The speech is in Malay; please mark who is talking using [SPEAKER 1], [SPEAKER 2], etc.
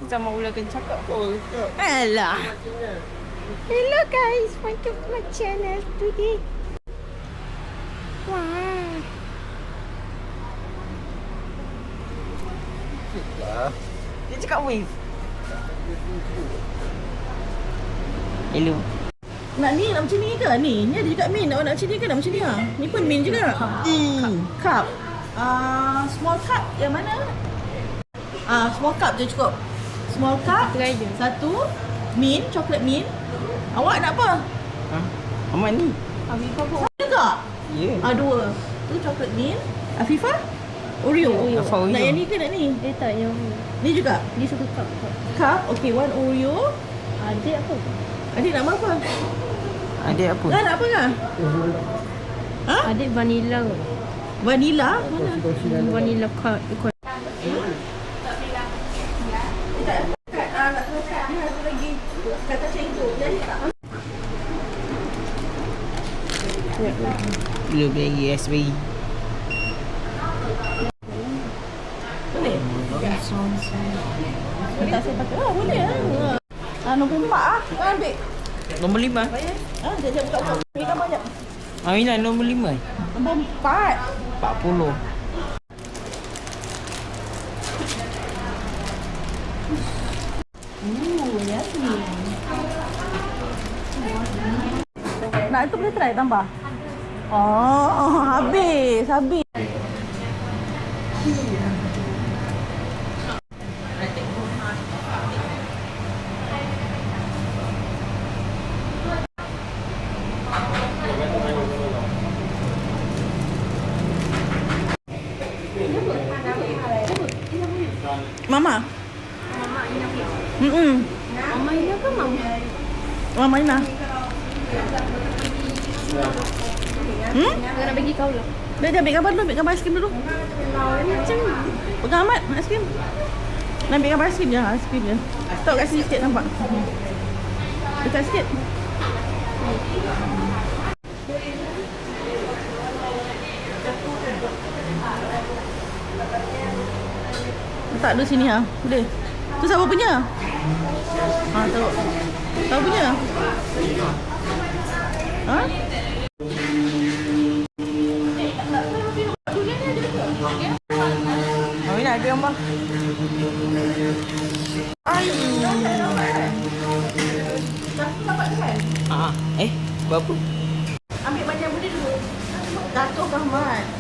[SPEAKER 1] Sama ular kena cakap.
[SPEAKER 2] Oh, cakap.
[SPEAKER 1] Alah. Hello guys, welcome to my channel today. Wah. Dia cakap wave. Hello.
[SPEAKER 3] Nak ni, nak macam ni ke? Ni ada juga min. Nak macam ni ke? Nak macam ni lah. Ni pun min juga. Cup. Small cup yang mana? Small cup je cukup. Small cup.
[SPEAKER 1] Try je.
[SPEAKER 3] Satu. Min, coklat min. Awak nak apa?
[SPEAKER 1] Amat ni.
[SPEAKER 3] Afifah pun. Sama juga?
[SPEAKER 1] Ya.
[SPEAKER 3] Dua. Tu coklat min. Afifah? Oreo.
[SPEAKER 1] Afifah Oreo.
[SPEAKER 3] Nak yang ni ke nak ni?
[SPEAKER 4] Dia tak yang
[SPEAKER 3] Ni juga?
[SPEAKER 4] dia suka cup.
[SPEAKER 3] Cup. Okay, one Oreo.
[SPEAKER 4] Adik apa?
[SPEAKER 3] Adik nak apa?
[SPEAKER 1] Adik apa?
[SPEAKER 3] Nak apa kan?
[SPEAKER 4] Adik vanilla.
[SPEAKER 3] Vanilla?
[SPEAKER 4] Vanilla cup.
[SPEAKER 1] Blueberry, raspberry.
[SPEAKER 3] Boleh? Tak saya pakai. Boleh lah. Nombor 4 lah. Kau ambil.
[SPEAKER 1] Nombor 5.
[SPEAKER 3] Dia buka-buka. Ambil gambar sekejap.
[SPEAKER 1] Aminah nombor 5.
[SPEAKER 3] Nombor 4.
[SPEAKER 1] 40.
[SPEAKER 3] Ya ni. Nak itu boleh try tambah? Oh, habis. Mama.
[SPEAKER 4] Mama Ina.
[SPEAKER 3] Mama
[SPEAKER 4] Ina ke mama?
[SPEAKER 3] Mama Ina.
[SPEAKER 4] Dia nak bagi kau lah.
[SPEAKER 3] Dia ambil gambar dulu, ambil gambar aiskrim dulu.
[SPEAKER 4] Macam
[SPEAKER 3] Pegang amat aiskrim. Nak ambil gambar aiskrim je, aiskrim je. Tok kat sini sikit nampak. Dekat sikit. Letak dulu sini ha. Boleh. Tu siapa punya? Tahu. Tahu punya?
[SPEAKER 1] Aminah ada gambar.
[SPEAKER 3] Dapat kan?
[SPEAKER 1] Berapa?
[SPEAKER 3] Ambil banyak benda dulu. Datuk Rahmat.